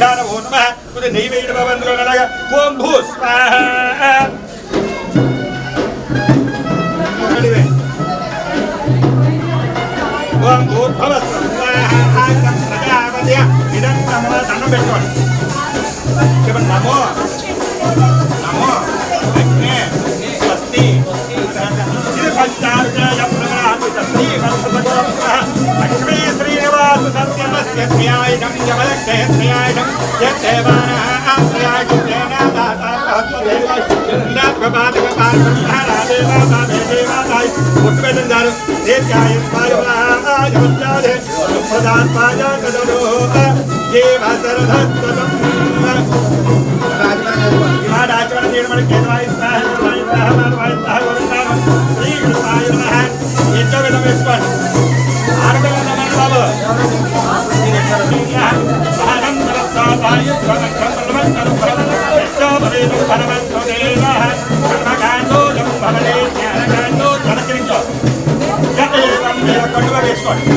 ఈశానమో నమః కొద్ది నెయ్యి వేయడం బాబు అందులో అలాగా ఓం భూ స్వాహ ఓం భూర్భువ స్వాహ ప్రజాపతి ఇదం దండం పెట్టుకోండి చెప్పండి నమో నమో అగ్నే స్వస్తి లక్ష్మీ శ్రీనివాస సత్యమస్య ధ్యాయనం యమలక్షేత్రయాయనం రాజవరం చేయడం ఎంతో విధం వేసుకోండి ఆడపిల్ల బాబు కట్టుగా వేసుకోండి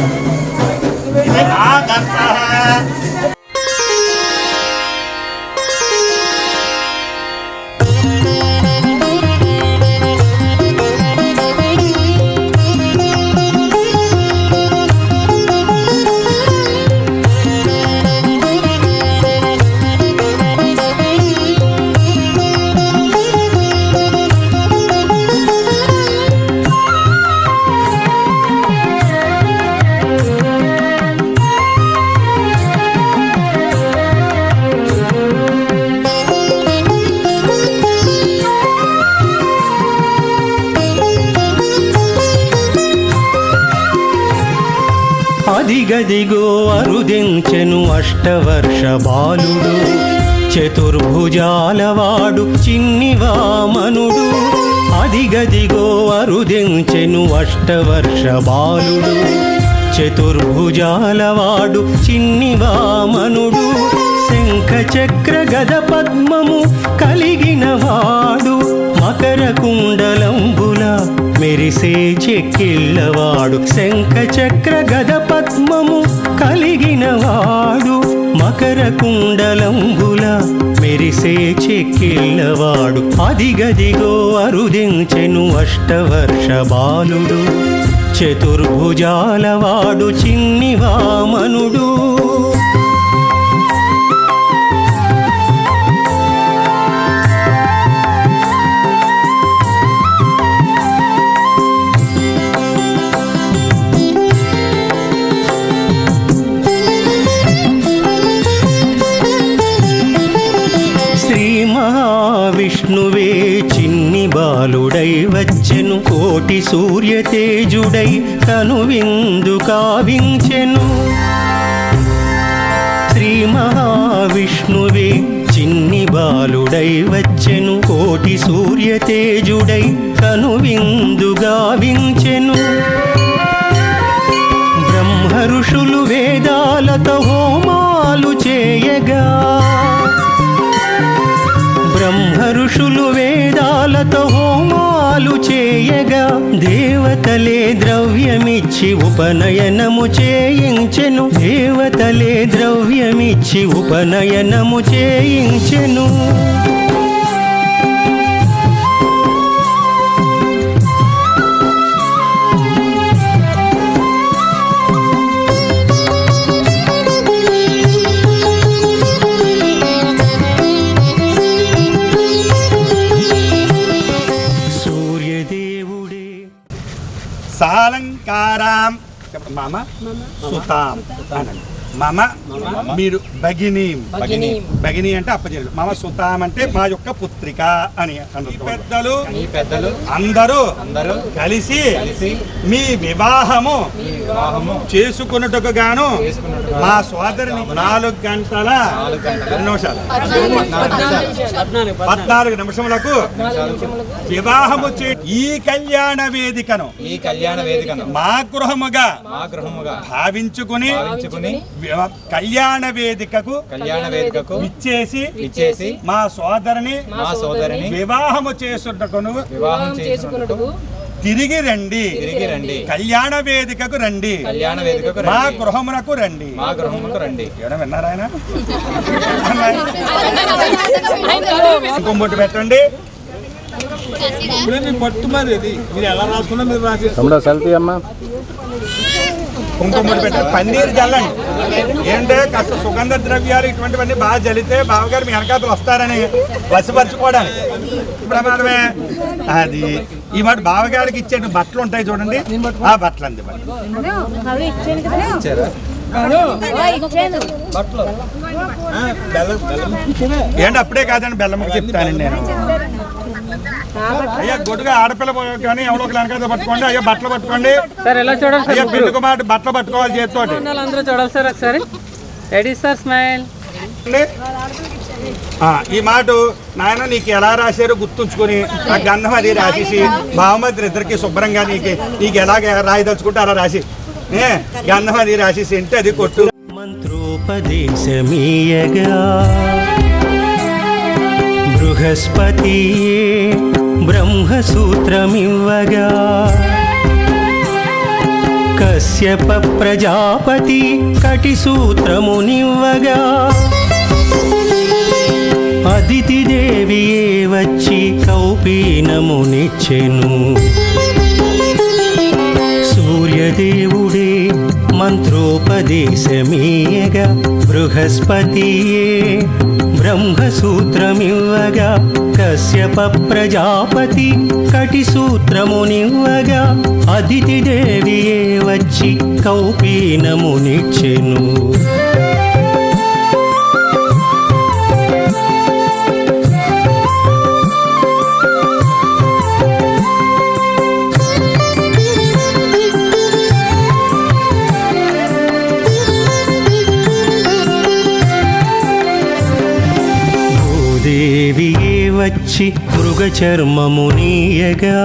అదిగదిగో అరుదించెను అష్టవర్ష బాలుడు చతుర్భుజాలవాడు చిన్ని వామనుడు అదిగదిగో అరుదించెను అష్టవర్ష బాలుడు చతుర్భుజాలవాడు చిన్ని వామనుడు శంఖ చక్ర గద పద్మము కలిగినవాడు మకర కుండలంబుల మెరిసే చెక్కిళ్ళవాడు శంఖ చక్ర గద పద్మము కలిగినవాడు మకర కుండలంబుల మెరిసే చెక్కిళ్ళవాడు అదిగదిగో అరుదించెను అష్టవర్ష బాలుడు చతుర్భుజాలవాడు చిన్ని వామనుడు విష్ణువే చిన్ని బాలుడై వచ్చెను కోటి సూర్య తేజుడై కనువిందు కావించెను శ్రీ మహావిష్ణువే చిన్ని బాలుడై వచ్చెను కోటి సూర్య తేజుడై కనువిందు గావించెను బ్రహ్మ ఋషులు వేదాలతో హోమాలు చేయగా బ్రహ్మ ఋషులు వేదాలతో హోమాలు చేయగా దేవతలే ద్రవ్యమిచ్చి ఉపనయనము చేయించెను దేవతలే ద్రవ్యమిచ్చి ఉపనయనము చేయించెను సాలంకారాం మమ సుతాం మమ మీరు భగిని భగిని అంటే అప్పచెల్లు మమ సుతాం అంటే మా యొక్క పుత్రిక అని పెద్దలు అందరూ కలిసి మీ వివాహము చేసుకున్నట్టుకు గాను మా సోదరిని 4 గంటల 14 నిమిషములకు వివాహము ఈ కళ్యాణ వేదికను మా గృహముగా భావించుకుని కళ్యాణ వేదికకు ఇచ్చేసి మా సోదరిని వివాహము చేసుటకును తిరిగి రండి, తిరిగి రండి, కళ్యాణ వేదికకు రండి, కళ్యాణ వేదికకు మా రండి, గృహమునకు రండి. మా గృహముకు రండి. ఏమైనా విన్నారా ఆయన? కుంకుమొట్టు పెట్టండి. పట్టు మరి అది మీరు ఎలా రాసుకున్నా మీరు రాసి సెల్ఫీ అమ్మా. కుంకుమొట్టు పెట్టండి. పన్నీరు జల్లండి. ఏంటంటే కాస్త సుగంధ ద్రవ్యాలు ఇటువంటివన్నీ బాగా జల్లితే బావగారు మీ వెనకాతలు వస్తారని వశపరచుకోవడానికి ప్రమాదమే. అది ఈ మాట బావగారికి ఇచ్చే బట్టలు ఉంటాయి చూడండి, ఆ బట్టలు అంది ఏంటి అప్పుడే కాదండి బెల్లమ్మకి చెప్తానండి నేను. అయ్యా గొడ్డుగా ఆడపిల్ల కానీ ఎవరో ఒక వెనకాల పట్టుకోండి. అయ్యా బట్టలు పట్టుకోండి సార్. ఎలా చూడాలి అయ్యా, పెళ్లికి మాట బట్టలు పట్టుకోవాలి చేతితోటి. అందరూ చూడాలి సార్ ఒకసారి. Ready sir, smile. ఈ మాట నాయన నీకు ఎలా రాశారో గుర్తుంచుకొని ఆ గంధం అది రాసేసి బావమద్రి ఇద్దరికి శుభ్రంగా నీకు ఎలాగ రాయదలుచుకుంటే అలా రాసి గంధం అది రాసేసి అంటే అది కొట్టు. మంత్రోపదేశమీయగా బృహస్పతి బ్రహ్మసూత్రమివ్వగా కశ్యప ప్రజాపతి కటిసూత్రమునివ్వగా అదితి దేవియే వచ్చి కౌపీనమునిచ్చెను. సూర్యదేవుడే మంత్రోపదేశమీయగా బృహస్పతియే బ్రహ్మసూత్రమివ్వగా కశ్యప ప్రజాపతి కటిసూత్రమునివ్వగా అదితి దేవియే వచ్చి కౌపీనమునిచ్చెను. దేవియే వచ్చి మృగచర్మమునీయగా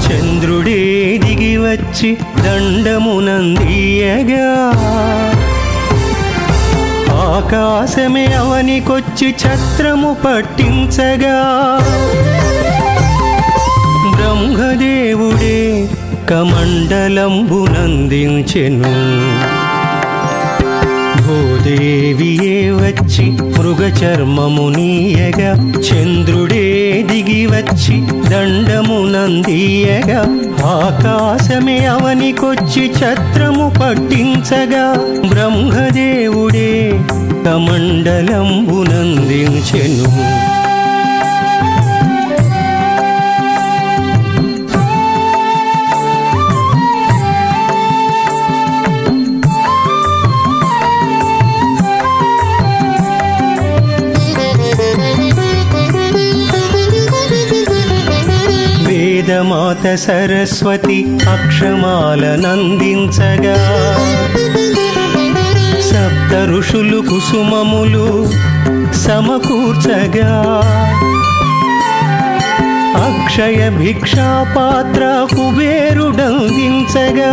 చంద్రుడే దిగి వచ్చి దండమునందీయగా ఆకాశమే అవనికొచ్చి ఛత్రము పట్టించగా బ్రహ్మదేవుడే కమండలంబునందించెను. భూదేవియే వచ్చి మృగచర్మమునీయగా చంద్రుడే దిగి వచ్చి దండమునందీయగా ఆకాశమే అవనికొచ్చి ఛత్రము పట్టించగా బ్రహ్మదేవుడే కమండలంబునందించెను. వేదమాత సరస్వతి అక్షమాలనందించగా సప్త ఋషులు కుసుమములు సమకూర్చగా అక్షయ భిక్షాపాత్ర కుబేరుడందించగా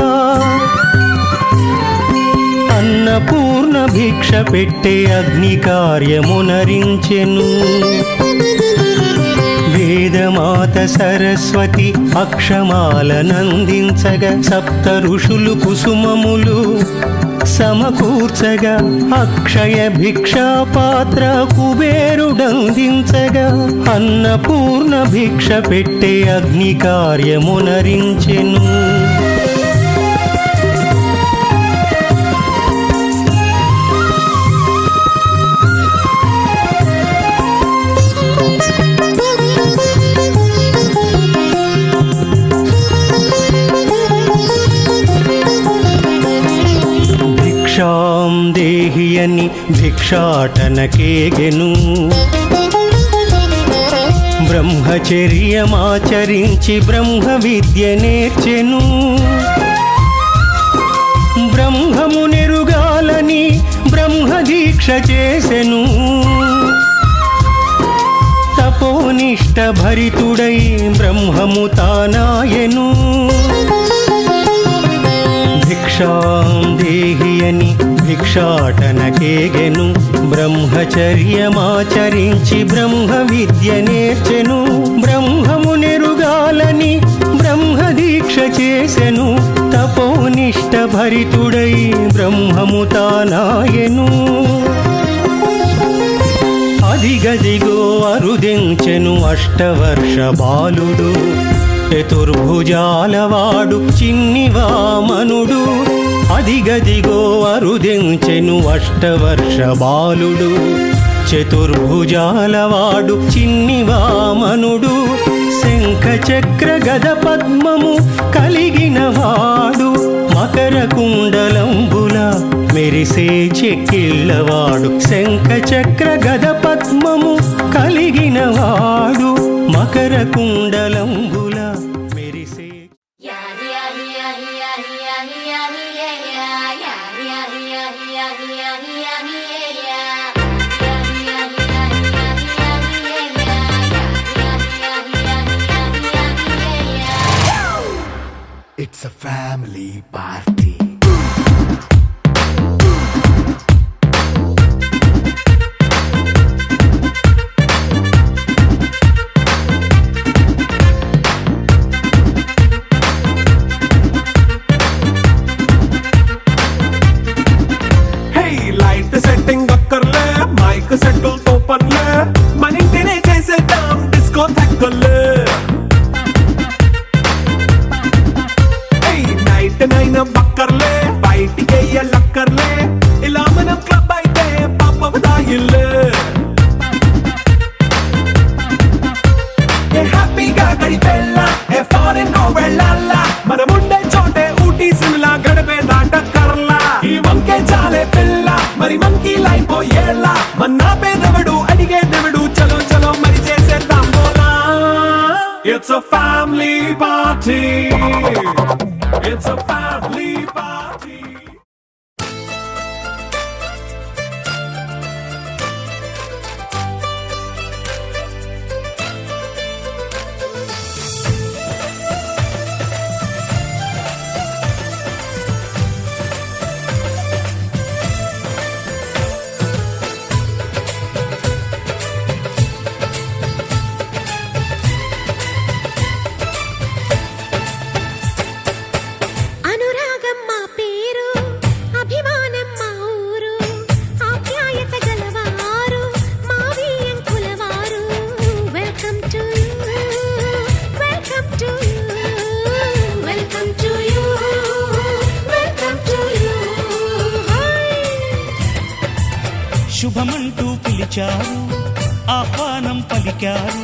అన్నపూర్ణ భిక్ష పెట్టే అగ్ని కార్యమునరించెను. వేదమాత సరస్వతి అక్షమాలనందించగా సప్త ఋషులు కుసుమములు సమకూర్చగా అక్షయ భిక్షాపాత్ర కుబేరుడందించగా అన్నపూర్ణ భిక్ష పెట్టే అగ్ని కార్యమునరించెను. భిక్షాం దేహి అని భిక్షాటనకేగెను. బ్రహ్మచర్యమాచరించి బ్రహ్మ విద్య నేర్చెను. బ్రహ్మము నెరుగాలని బ్రహ్మదీక్ష చేసెను. తపోనిష్ట భరితుడై బ్రహ్మము తానాయెను. భిక్షాం దేహి అని భిక్షాటనకేగెను. బ్రహ్మచర్యమాచరించి బ్రహ్మ విద్య నేర్చెను. బ్రహ్మమునెరుగాలని బ్రహ్మదీక్ష చేసెను తపోనిష్ట భరితుడై బ్రహ్మము తానాయెను అదిగదిగో అరుదించెను అష్టవర్ష బాలుడు చతుర్భుజాలవాడు చిన్ని వామనుడు అదిగదిగో అరుదించెను అష్టవర్ష బాలుడు చతుర్భుజాలవాడు చిన్ని వామనుడు శంఖ చక్ర గద పద్మము కలిగిన వాడు మకర కుండలంబుల మెరిసే చెక్కిళ్ళవాడు శంఖ చక్ర గద పద్మము కలిగిన వాడు మకర కుండలంబుల మెరిసే It's a family party. Hey, light setting అక్కర్లే మైక్ సెట్టుల్ తో పర్లే మన ఇంటినే చేసేద్దాం డిస్కో థక్కర్లే నైన్ బక్కర్లే బయటికి లక్కర్లే ఇలా మనం క్లబ్ అయితే పాపదాయిల్లే హ్యాపీగా గడిపెల్లా ఏ ఫారెన్ నో వెళ్ళాలా మనం ఉండే చోటే ఊటీ సిమ్లా గడిపే దాటక్కర్లా ఈ వంకే చాలే పిల్ల మరి మంకీ లైఫ్ ఏళ్ళ మన్నా పేదవడు అడిగేదెవడు చలో చలో మరి చేసేద్దాం బోలా it's a family party. It's a family party. శుభమంటూ పిలిచారు ఆహ్వానం పలికారు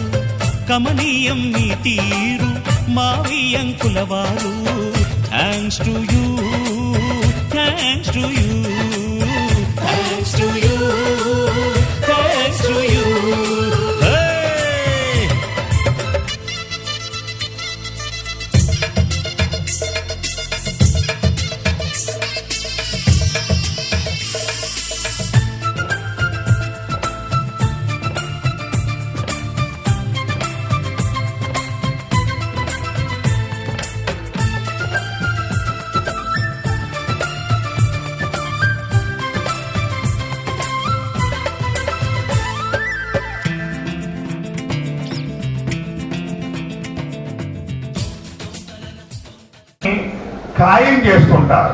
కమనీయం మీ తీరు మావియంకుల వారు thanks to you thanks to you thanks to you thanks to you ఖాయం చేసుకుంటారు.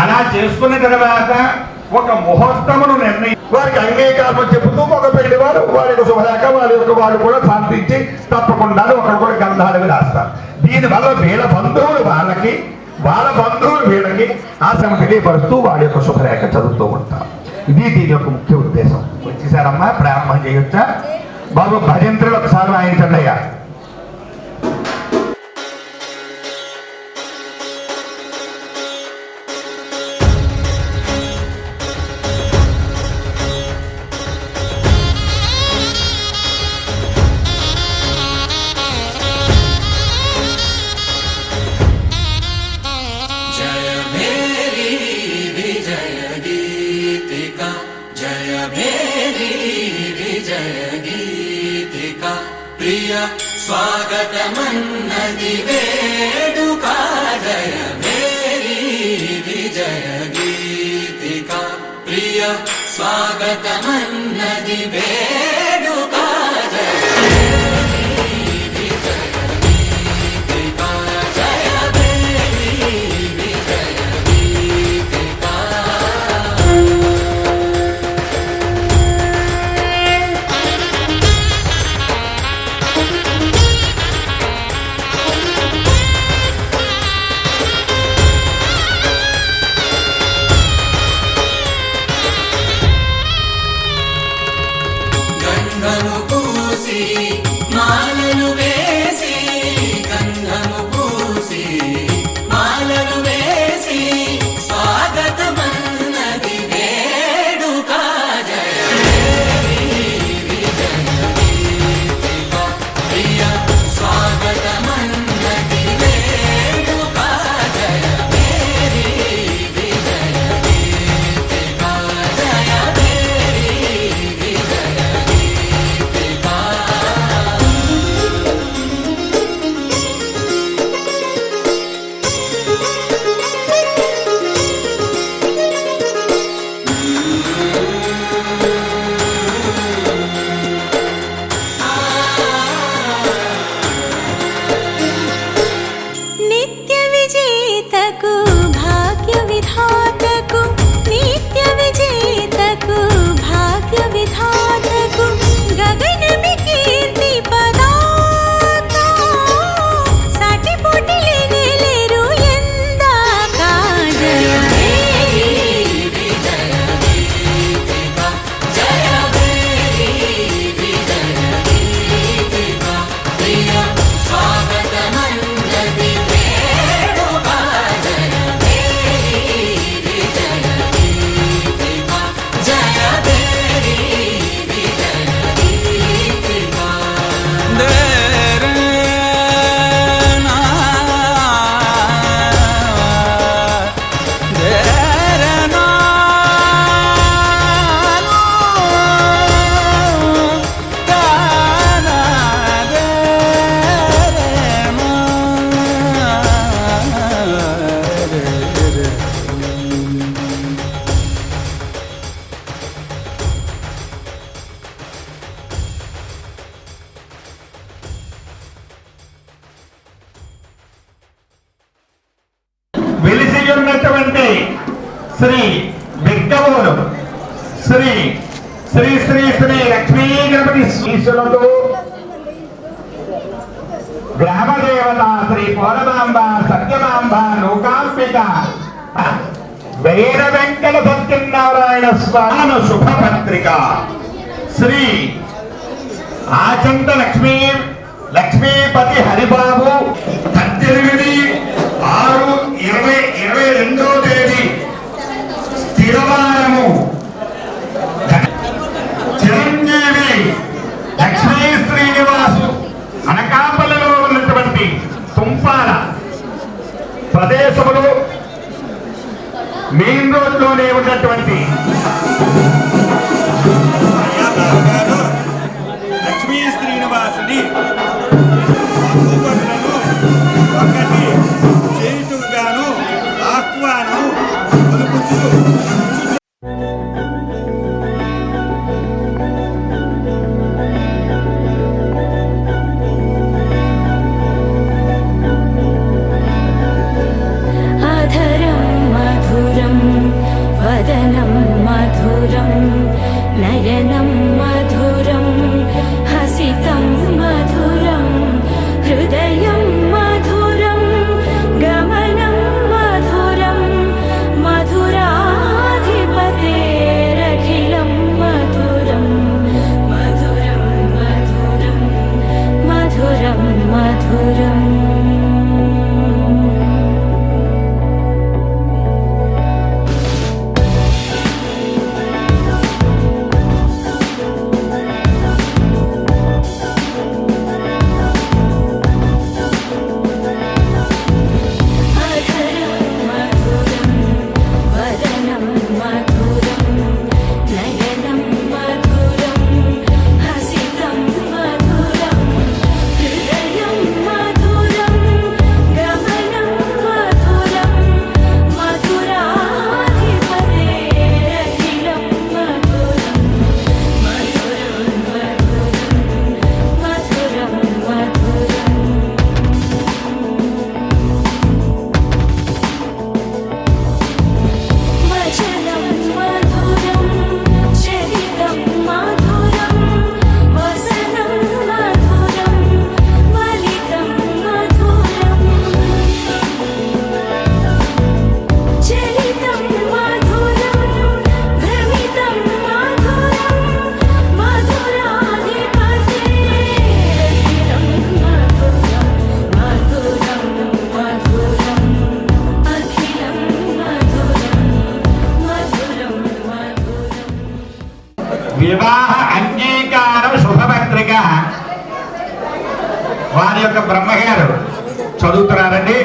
అలా చేసుకున్న తర్వాత ఒక ముహూర్తమును నిర్ణయం వారికి అంగీకారం చెబుతూ ఒక పెళ్లి వారు వారి శుభలేఖ వారి యొక్క వాళ్ళు కూడా శాంతించి తప్పకుండా ఒకరు కూడా గంధాలు రాస్తారు. దీనివల్ల వీళ్ళ బంధువులు వాళ్ళకి వాళ్ళ బంధువులు వీళ్ళకి ఆశ్రమ తెలియపరుస్తూ వాళ్ళ యొక్క శుభలేఖ చదువుతూ ఉంటారు. ఇది దీని యొక్క ముఖ్య ఉద్దేశం. వచ్చేసారమ్మా ప్రారంభం చేయొచ్చా? బాబు భజంత్రులు ఒకసారి వాయించండి అయ్యా. ప్రియ స్వాగతమన్నది వేడుక జయ మేరీ విజయ గీతిక ప్రియ స్వాగతమన్నది వేడుక జయ శ్రీ బిగ్గవోలు శ్రీ శ్రీ శ్రీ శ్రీ లక్ష్మీ గణపతి ఈశ్వరుడు గ్రామదేవత శ్రీ పోలమాంబ సత్యమాంబ లోకాంబిక వేద వెంకట సత్యనారాయణ స్వామి శుభపత్రిక శ్రీ ఆచంత లక్ష్మీపతి హరిబాబు 18/6/2022 తేదీ స్థిరవారము చిరంజీవి లక్ష్మీ శ్రీనివాసు అనకాపల్లిలో ఉన్నటువంటి తుంపాల ప్రదేశములు మెయిన్ రోడ్ లోనే ఉన్నటువంటి లక్ష్మీ శ్రీనివాసుని ఒకటి చేయుటకుగాను ఆహ్వానం పలుకుతూ अधरं मधुरं वदनं मधुरं नयनं मधुरं हसितं मधुरं हृदयं मधुरं गमनं मधुरं मधुराधिपतेरखिलं मधुरं मधुरं मधुरं मधुरं मधुरम् వివాహ అంగీకారం శుభపత్రిక వారి యొక్క బ్రహ్మగారు చదువుతున్నారండి.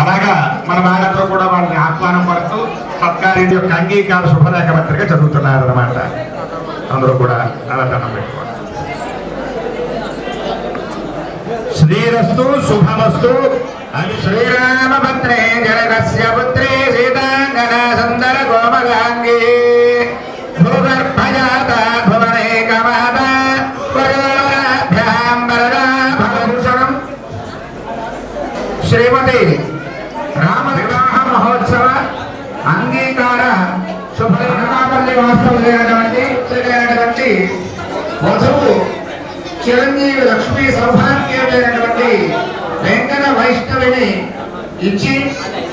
అలాగా మన వాళ్ళందరూ కూడా వాళ్ళని ఆహ్వానం పడుతూ సత్కార్యం యొక్క అంగీకార శుభరేఖ పత్రిక చదువుతున్నారు అన్నమాట. అందరూ కూడా అలా దండం పెట్టుకోవాలి. శ్రీరస్తు శుభమస్తు అని శ్రీరామభద్రే జనకస్య పుత్రే సీతాంగన సుందర కోమలాంగి భూగర్భజాత భువనేకమాత వరోరాభ్యాం వరదా భవభూషణం శ్రీమతి రామ వివాహ మహోత్సవ అంగీకార శుభపల్లి వాస్తవులైనటువంటి వధువు చిరంజీవి లక్ష్మీ సౌభాగ్యులైనటువంటి వెంకట వైష్ణవిని ఇచ్చి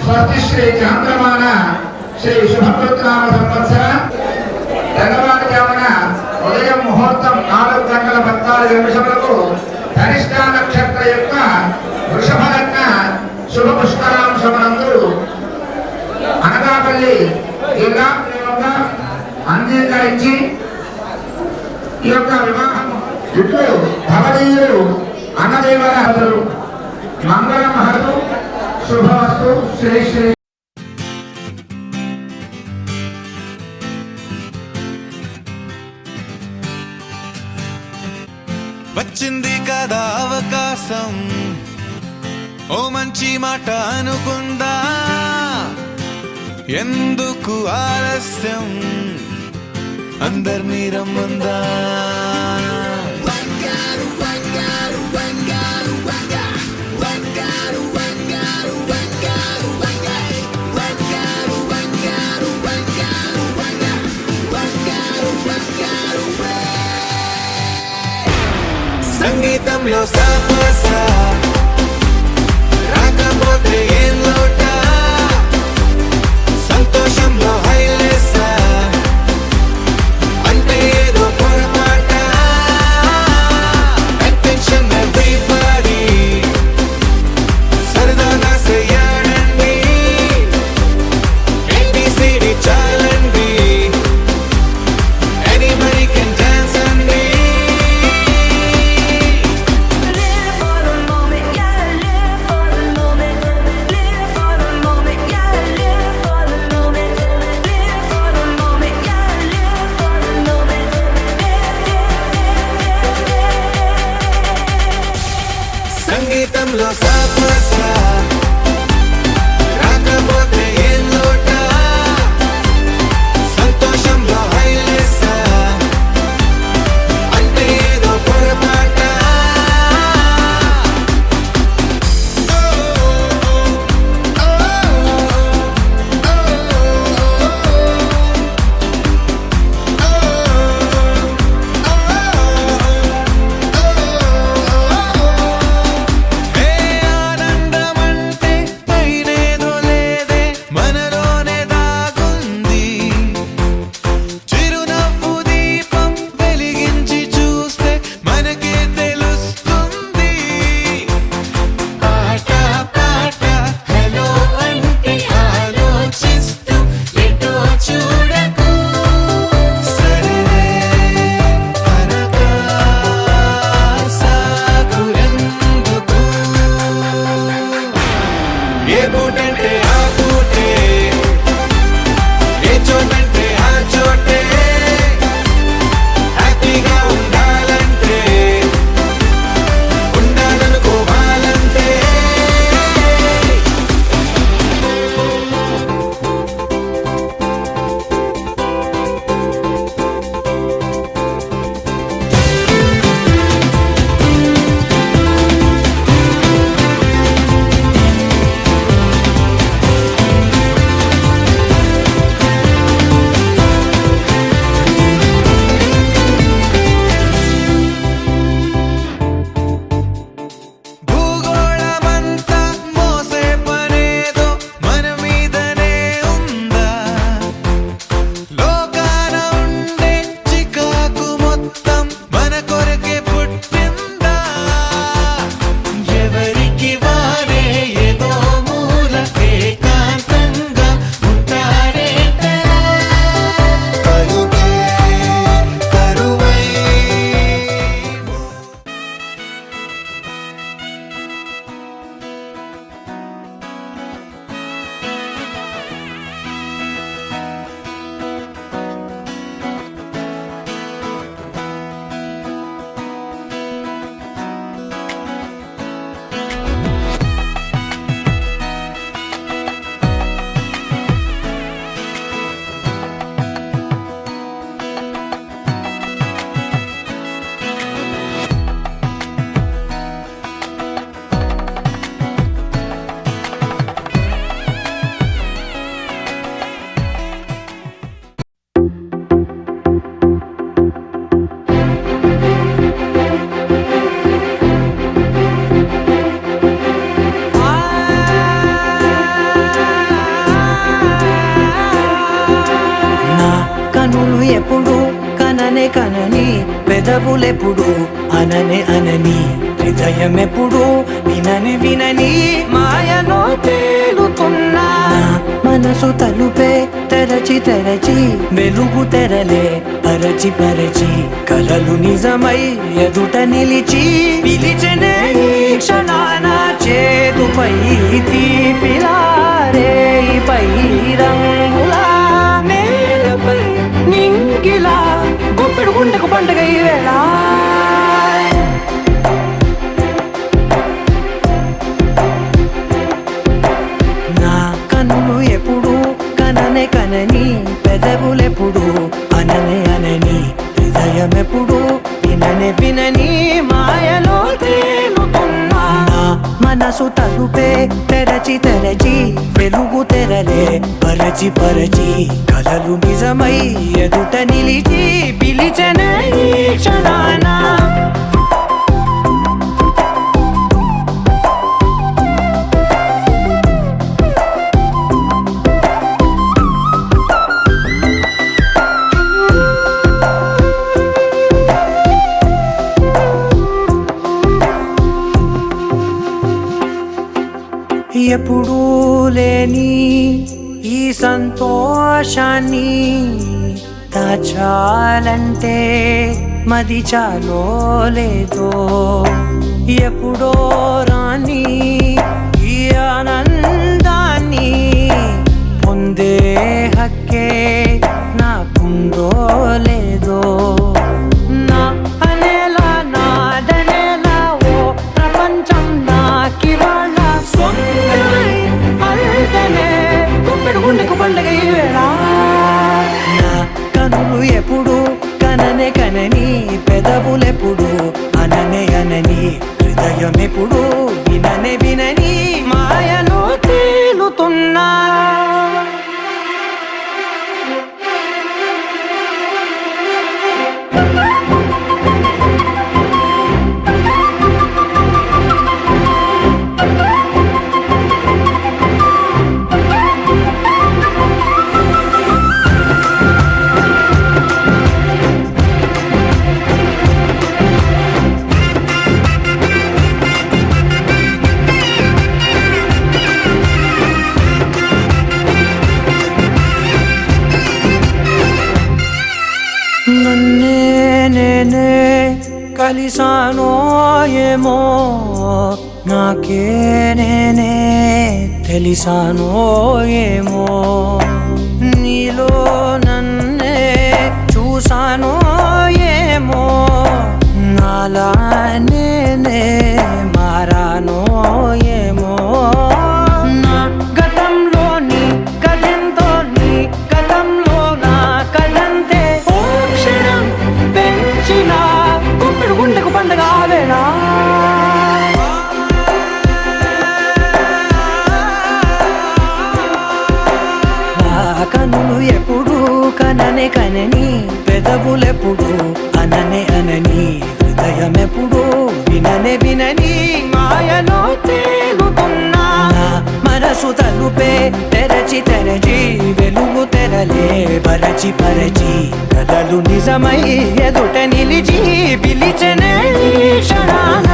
స్వస్తి శ్రీ చాంద్రమాన శ్రీ శుభకృతనామ సంవత్సర తెల్లవారుజామున ఉదయం ముహూర్తం 4:14 ధనిష్ట నక్షత్ర యొక్క వృషభ లగ్న శుభ పుష్కరాంశమునందు అనకాపల్లి జిల్లా అంగీకరించి ఈ యొక్క వివాహం ఇట్లు భవనీయులు అన్నదేవరాజులు మంగళ మహతు శుభవస్తు శ్రీ శ్రీ. వచ్చింది కదా అవకాశం, ఓ మంచి మాట అనుకుందా, ఎందుకు ఆలస్యం, అందర్నీ రమ్మందా. సంగీతంలో సాపస రాకపోతే ఏం లోట సంతోషంలో హైలేస అంటే ఏదో పొరపాట అటెన్షన్ ఎవ్రీబడీ సరదాగా చేయాలండి ABCD చాలండి anybody can dance అండి Live for the moment, yeah, live for the moment. Live for the moment, yeah, live for the moment. Live for the moment, yeah, live for the moment. సంగీతంలో సాపస రాకపోతే ఏం లోట సంతోషంలో హైలేస అంటే ఏదో పొరపాట ఏ ఆనందమంటే పైనేదో లేదే మనలోనే దాగుంది చిరునవ్వు దీపం వెలిగించి చూస్తే మనకే తెలుస్తుంది ఆట పాట హలో అంటే ఆలోచిస్తూ ఎటో చూడకు సరే అనగా సాగురెందుకు ఏ పూటంటే ఆ పూటే ఏ చోటంటే ఆ చోటే హ్యాపీగా ఉండాలంటే ఉండాలనుకోవాలంటే భూగోళమంతా మోసే పనేదో మన మీదనే ఉందా లోకాన ఉండే చికాకు మొత్తం మన కొరకే పుట్టిందా ఎవరికి వారే ఏదో మూల ఏకాంతంగా ఉంటారేంటరా కరువై నా కనులు ఎప్పుడు కననే కనని పెదవులెప్పుడు అననే అనని హృదయం ఎప్పుడు వినని వినని మాయలో తేలుతున్నా నా మనసు తలుపే తెరచి తెరచి వెలుగు తెరలే పరచి పరచి కలలు నిజమై ఎదుట నిలిచి పిలిచెనే ఈ క్షణాన చేతుపై తీపిలారే పై రంగులా నేలపై నింగిలా గుప్పెడు గుండెకు పండుగ ఈ వేళ నా కన్నులు ఎప్పుడు కననే కనని పెదవులెప్పుడు అననే అనని హృదయం ఎప్పుడు విననే వినని మాయలో తేలుతున్నా నా మనసు తలుపే తెరచి తెరచి వెలుగు తెరలే పరచి పరచి కలలు నిజమై ఎదుట నిలిచి పిలిచెనే ఈ క్షణాన ఎప్పుడూ లేని ఈ సంతోషాన్ని దాచాలంటే మది చాలో లేదో ఎప్పుడో రాని ఈ ఆనందాన్ని పొందే హక్కే నాకుందో లేదో నా అనేలా నాదనేలా ఓ ప్రపంచం నాకివాళ్ళ సొంతమై అల్దనే గుప్పెడు గుండెకు పండగ ఈ వేళ నా కనులు ఎప్పుడు కననే కనని పెదవులెప్పుడు అననే అనని హృదయం ఎప్పుడు విననే వినని మాయలో తేలుతున్నా నన్నే నేనే కలిసానో ఏమో నాకే నేనే తెలిసానో ఏమో నీలో నన్నే చూసానో ఏమో నాలా నేనే మారానో ఏమో నా గతంలోని కథంతో నీ గతంలో నా కథంతే ఓ క్షణం పెంచిన గుప్పెడు గుండెకు పండగ వేళ కనులు ఎప్పుడు కననే కనని పెదవులెప్పుడు అననే అనని హృదయం ఎప్పుడు విననే వినని మాయలో తేలుతున్నా నా మనసు తలుపే తెరచి తెరచి వెలుగు తెరలే పరచి పరచి కలలు నిజమై ఎదుట నిలిచి పిలిచెనే ఈ క్షణాన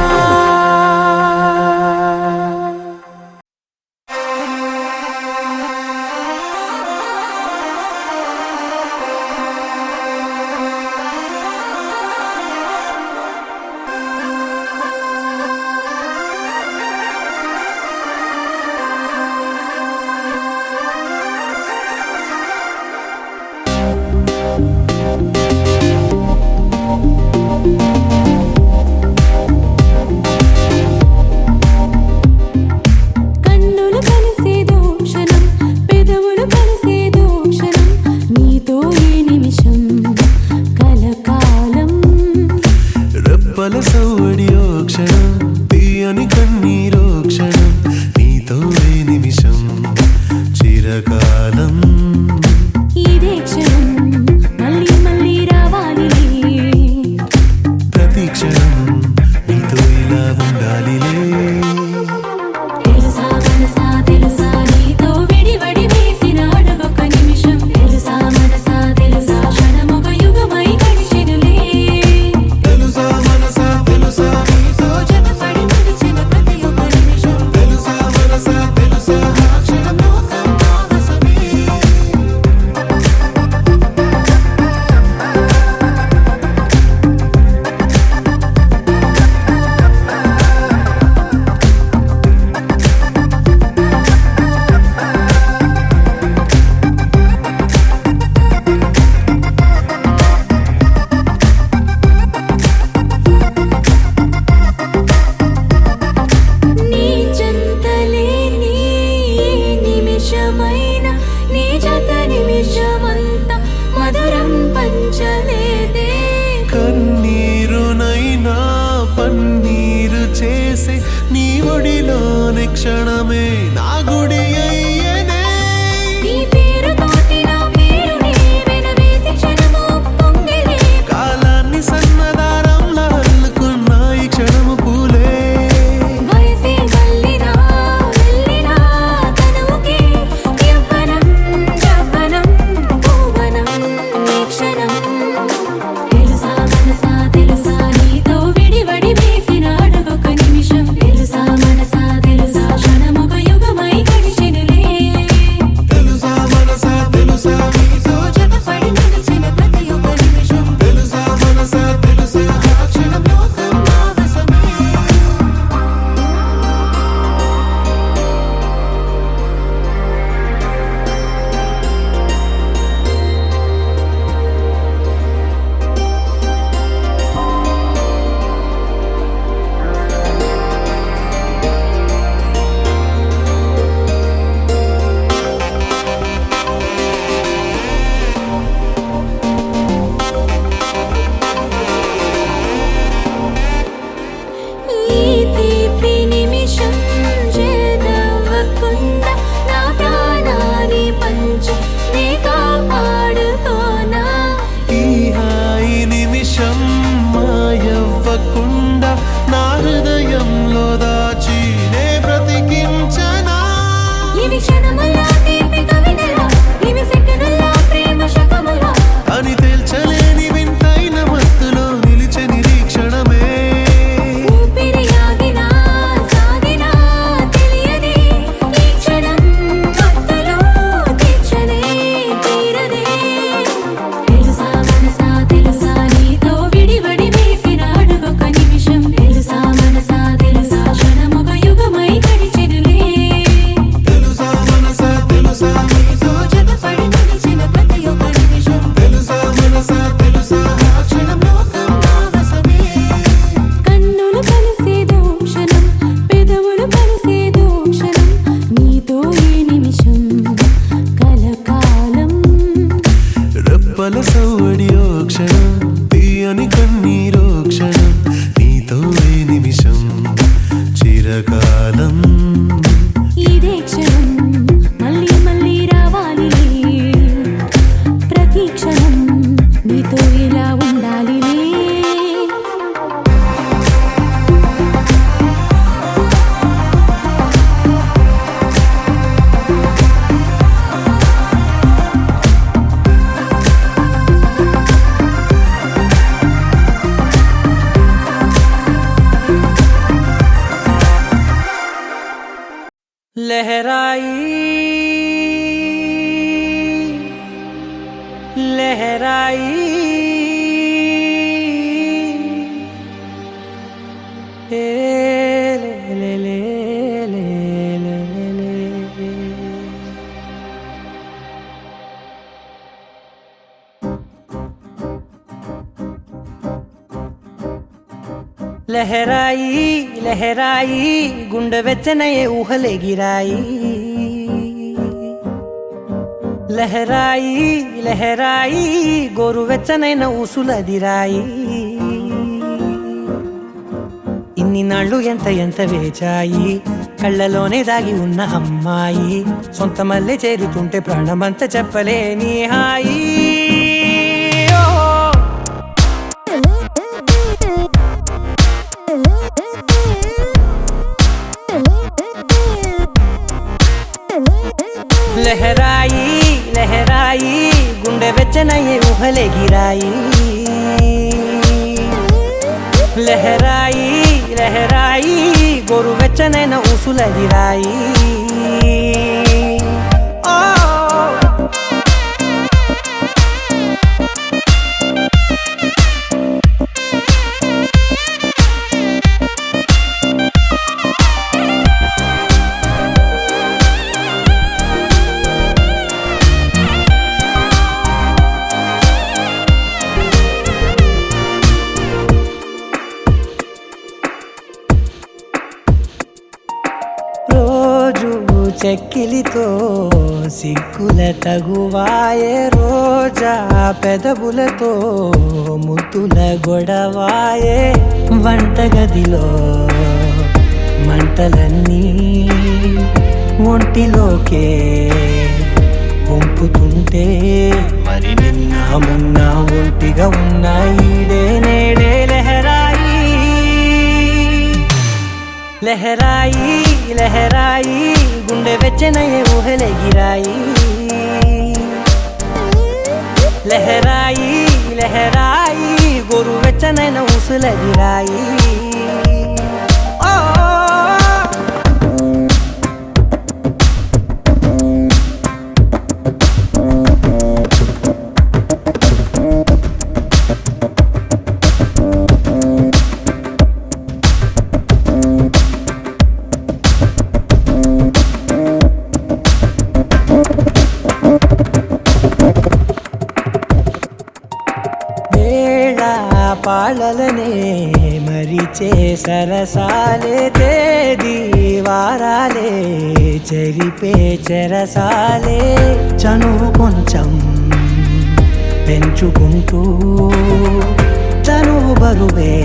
కన్నులు కలిసేదో క్షణం పెదవులు కలిసేదో క్షణం నీతో ఈ నిమిషం కలకాలం రెప్పల సౌవడియో క్షణం తీయని కన్నీరో క్షణం నీతో ఏ నిమిషం చిరకాలం ఇదే క్షణం మళ్ళీ మళ్ళీ రావాలి ప్రతి క్షణం నీతో ఇలా ఉండాలిలే తెలుసా మనసా తెలుసా నీతో విడివడి వేసిన అడుగొక నిమిషం తెలుసా మనసా తెలుసా క్షణమొక యుగమై గడిచెనులే తెలుసా మనసా తెలుసా నీతో జతపడి నడిచిన ప్రతి ఒక్క నిమిషం తెలుసా మనసా తెలుసా ఆ క్షణం లోకం ఆవసమే నీ జంతలేని నిమిషమైన నీ జత నిమిషమంతా మధురం పంచలేదే కన్నీరునైనా పన్నీరు చేసే నీ ఒడిలోని క్షణమే నా గుడి అయ్యనే నీ పేరుతోటి నా పేరుని వెనవేసి క్షణము పొంగిలే కాలాన్ని సన్నదారంలా అల్లుకున్న ఈ క్షణము పూలే వయసే మల్లినా వెళ్ళినా తనువుకే యవ్వనం యవ్వనం పూవనం ఈ క్షణం తెలుసా మనసా తెలుసా నీతో విడివడి వేసిన అడుగొక నిమిషం తెలుసా మనసా తెలుసా క్షణం పలువల సౌడియో క్షణం తీయని కన్నీరో క్షణం నీతో ఏ నిమిషం చిరకాలం ఇదే క్షణం మళ్ళీ మళ్ళీ రావాలి ప్రతి క్షణం నీతో ఇలా ఉండాలి लहराई लहराई ले ले ले ले ले ले लहराई लहराई गुंड వెచ్చనయే ఊహలే గిరాయి లహరాయి లహరాయి గోరు వెచ్చనైన ఊసులదిరాయి ఇన్ని నాళ్ళు ఎంత ఎంత వేచాయి కళ్ళలోనే దాగి ఉన్న అమ్మాయి సొంత మల్లె చేరుతుంటే ప్రాణమంత చెప్పలేని హాయి लहराई लहराई गुंडे వెచ్చనయే ఊహలే గిరాయి లహరాయి లహరాయి గోరు వెచ్చనైన ఊసులదిరాయి చెక్కిలితో సిగ్గుల తగువాయే రోజా పెదవులతో ముద్దుల గొడవాయే వంటగదిలో మంటలన్నీ ఒంటిలోకే వంపుతుంటే మరి నిన్న మొన్న ఒంటిగా ఉన్న ఈడే నేడే లహరాయి లహరాయి లహరాయి గుండె వెచ్చనయే ఊహలే గిరాయి లహరాయి లహరాయి గోరు వెచ్చనైన ఊసులదిరాయి పాలలనే మరిచే సరసాలే తేదీ వారాలే చెరిపే చెరసాలే చనువు కొంచెం పెంచుకుంటూ చనువు బరువే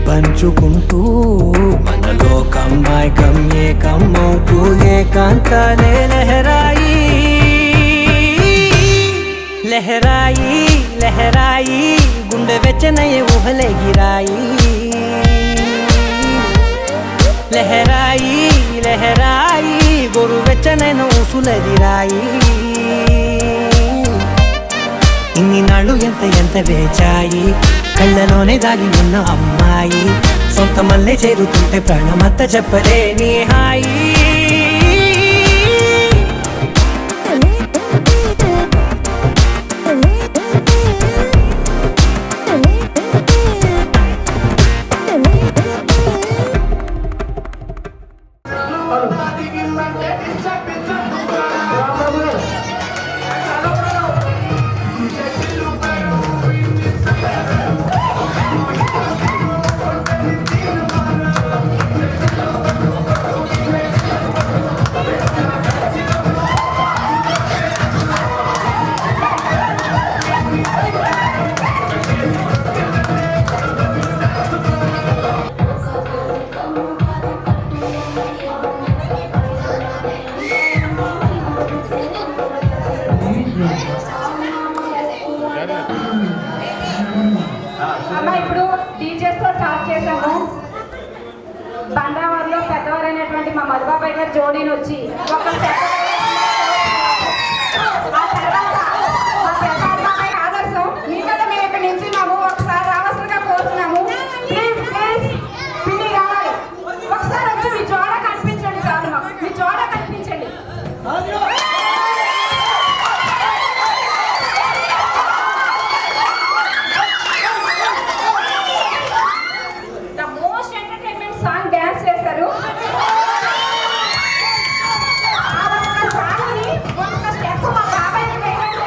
పంచుకుంటూ మనలో కమ్మాయి కమ్మే కమ్మవుతూ ఏకాంతాలే లహరాయి లహరాయి లహరాయి గుండె వెచ్చనయే ఊహలే గిరాయి లహరాయి లహరాయి గోరు వెచ్చనైన ఊసులదిరాయి ఇన్ని నాళ్ళు ఎంత ఎంత వేచాయి కళ్ళలోనే దాగి ఉన్న అమ్మాయి సొంత మల్లె చేరుతుంటే ప్రాణమంత చెప్పలేని హాయి అమ్మ ఇప్పుడు డీజేస్తో స్టార్ట్ చేశాము. బండావారిలో పెద్దవారైనటువంటి మా మధుబాబాయ్ గారు జోడీని వచ్చి ఒక ఆ తర్వాత మా పెద్దబాబాయ్ ఆదర్శం మీ మీద మేము ఇక్కడ నిల్చున్నాము. ఒకసారి రావాల్సిందిగా కోరుతున్నాము. ప్లీజ్ ప్లీజ్ పిన్ని రావాలి. ఒకసారి వచ్చి మీ జోడ కనిపించండి. చాలు మాకు మీ జోడ కనిపించండి. The most entertainment song dance చేశారు. ఆ ఒక్క సాంగ్ని ఒక్క స్టెప్ మా బాబాయ్కి వేయండి.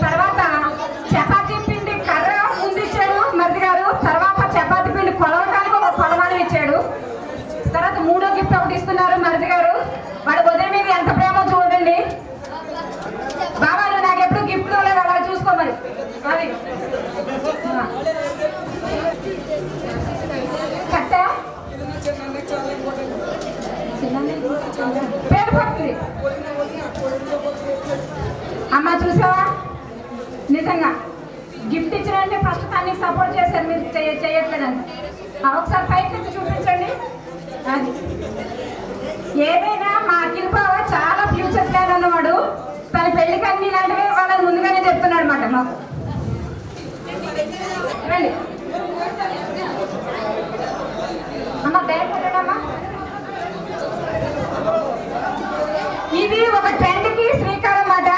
తర్వాత చపాతీ పిండి కర్ర ముందు ఇచ్చాడు మరిది గారు. తర్వాత చపాతీ పిండి కొలవడానికి ఒక కొలమానం ఇచ్చాడు. తర్వాత మూడో గిఫ్ట్ ఒకటి ఇస్తున్నారు మరిది గారు. వాడు ఉదయం మీద ఎంత ప్రేమో చూడండి. బాబా నువ్వు నాకు ఎప్పుడు గిఫ్ట్ లేదు, అలా చూసుకో మరి. అది కట్టా పేరు పడుతుంది అమ్మ. చూసావా నిజంగా గిఫ్ట్ ఇచ్చినంటే ఫస్ట్ తనకి సపోర్ట్ చేశారు, మీరు చేయట్లేదండి. ఒకసారి పైకి ఎత్తి చూపించండి. అది ఏదైనా మా అఖిల్ బావ చాలా ఫ్యూచర్ ప్లాన్ అన్నవాడు. తన పెళ్లికి అన్ని ఇలాంటివి వాళ్ళని ముందుగానే చెప్తున్నాడు అనమాట మాకు. రండి అమ్మ, బ్యాగ్ పెట్టడమ్మా. ఇది ఒక ట్రెండ్కి శ్రీకారం మాట.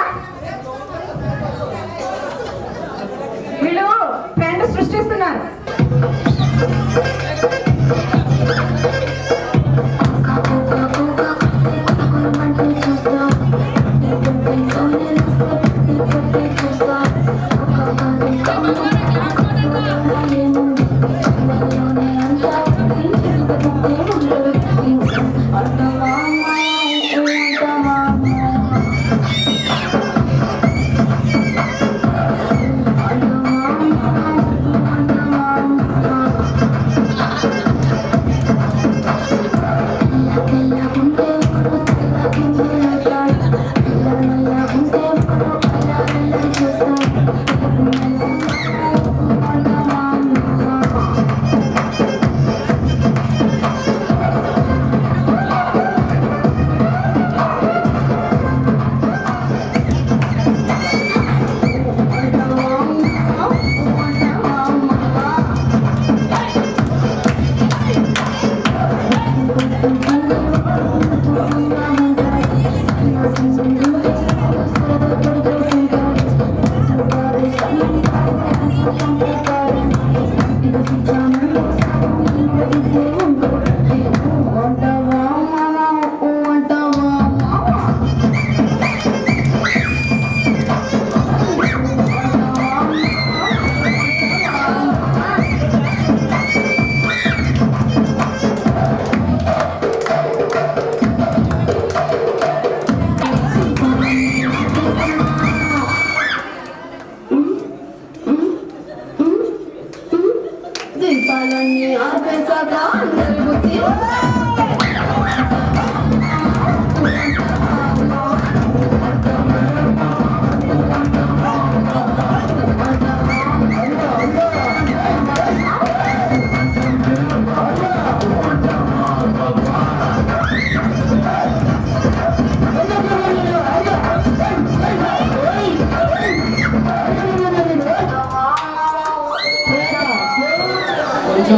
వీళ్ళు ట్రెండ్ సృష్టిస్తున్నారు. Mama,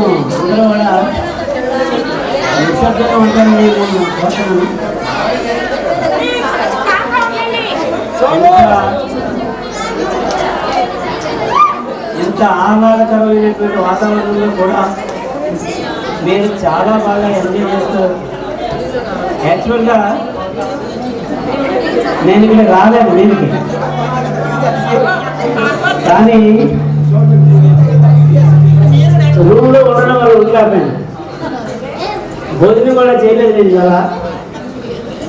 కొంచెం అందరూ కూడా నిశ్శబ్దంగా ఉంటారని నేను కోరుతున్నాను. ఎంత ఆహ్లాదకరమైనటువంటి వాతావరణంలో కూడా మీరు చాలా బాగా ఎంజాయ్ చేస్తారు. యాక్చువల్గా నేను ఇక్కడ రాలేదు దీనికి, కానీ రూమ్లో ఉండడం వల్ల ఉండలేకపోయాను. భోజనం కూడా చేయలేదు నేను, కదా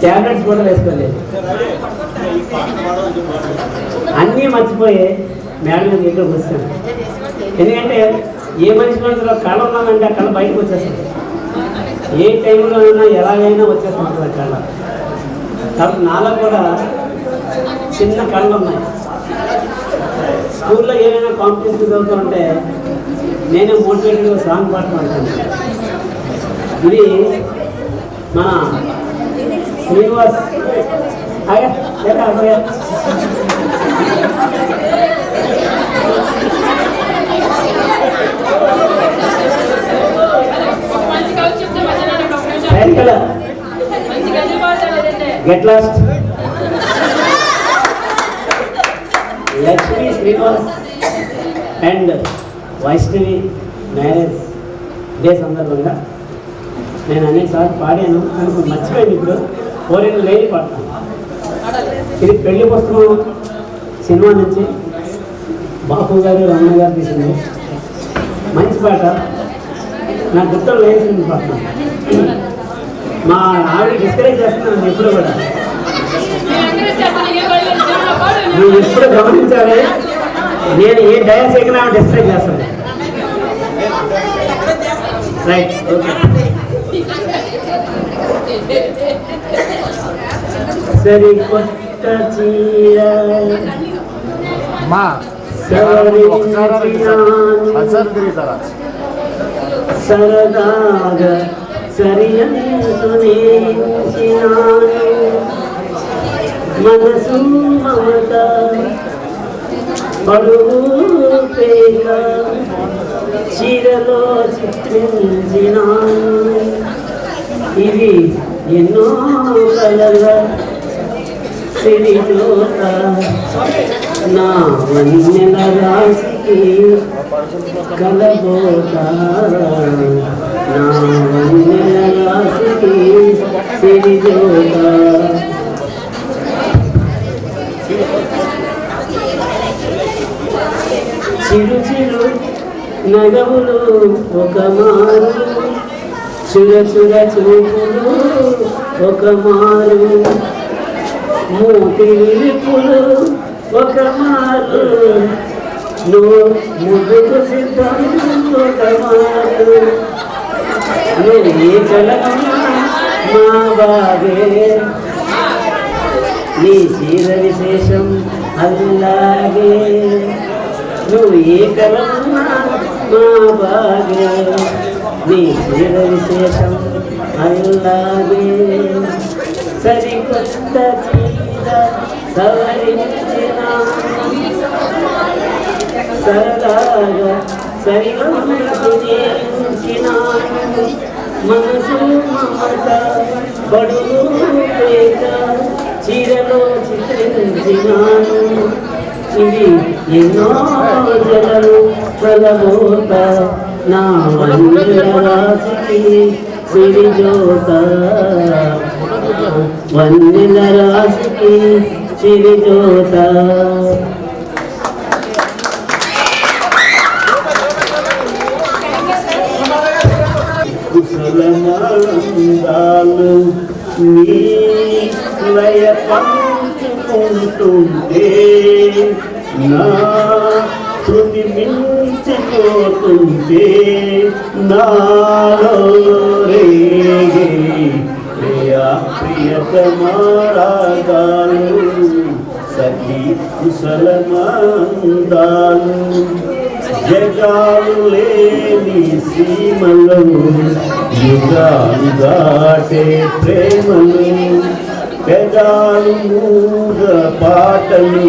ట్యాబ్లెట్స్ కూడా వేసుకోలేదు. అన్నీ మర్చిపోయి మేడం దగ్గర వస్తాను. ఎందుకంటే ఏ మనిషి మనసులో కళ ఉన్నానంటే ఆ కళ బయటకు వచ్చేస్తుంది. ఏ టైంలో అయినా ఎలాగైనా వచ్చేస్తుంది కళ. కాబట్టి నాలో కూడా చిన్న కళలు ఉన్నాయి. స్కూల్లో ఏమైనా కాంపిటీషన్స్ అవుతూ ఉంటే నేనే మోటివేటెడ్గా సాంగ్ పాడుతుంటాను. ఇది మన Srinivas get lost Lakshmi Srinivas and Vaishnavi marriage day సందర్భంగా నేను అనేకసార్లు పాడాను, నాకు మర్చిపోయింది. ఇప్పుడు కోరిన లేని పాడతాను. ఇది పెళ్లి పుస్తకం సినిమా నుంచి బాపు గారు రమణ గారు తీసింది మంచి పాట. నాకు గుర్తులు లేని పాడతాను. మా ఆవిడ డిస్కరేజ్ చేస్తున్నాను ఎప్పుడు కూడా. మీరు ఎప్పుడు గమనించాలి, నేను ఏ డయాస్ ఎక్కినా డిస్కరేజ్ చేస్తాను. Right, okay. సరి కొత్త చీర సరదాగా సరియంతునే మనసు మమత పడుగు పేక చీరలో చిత్రించినాను. ఇది ఎన్నో కలల సిరిజోత నా వన్నెల రాశికి కలబోత. నా వన్నెల రాశికి సిరిజోత. చిరు చిరు నగవులు ఒక మారు, చుర చుర చూపులు ఒక మారు, మూతి విలుపులు ఒక మారు, ముదుకు సిద్ధం ఒక మారు. నువ్వు ఏ కలమా మా బాగే, నీ చీర విశేషం అలాగే. నువ్వు ఏ కలమా మా బాగే, నీ చీర విశేషం అలాగే. సరికొత్త చీర సవరించిన సరదాగా సరివంచిన మనసు మమత బడుగు పేక చీరలో చిత్రించినాను. ఇది ఎన్నో జలలు కలబోత నా వన్నెల రాశికి సిరిజోత. వన్నెల రాశికి సిరిజోత. కుశలమానందాలు నీ లయ పంచుకుంటుంటే నా శృతి మించిపోతుంటే నాలో రేగే ప్రియతమారాగాలు సఖీ కుశలమానందాలు. జగాలు లేని సీమలు యుగాలు దాటే ప్రేమలు, పెదాలు మూగ పాటలు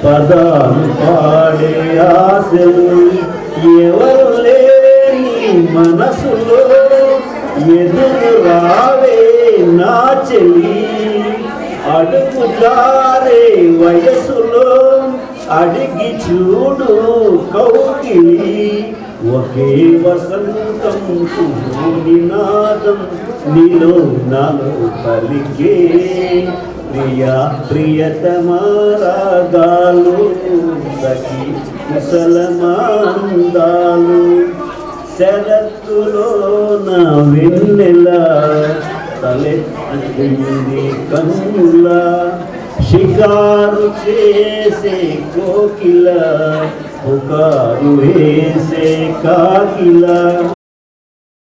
పదాలు పాడే ఆశలు, ఎవరు లేని మనసులో ఎదురు రావే నా చెల్లి అడుగు జారే వయసులో అడిగి చూడు కౌగిలి ఒకే వసంతం నినాదం నీలో నాలో పలికే ప్రియతమారాగాలు సఖి కుశలమాందాలు శరత్తులో నా వెన్నెల తలెత్తుకుంది కన్నుల షికారు చేసే కోకిల పుకారు వేసే కాకిల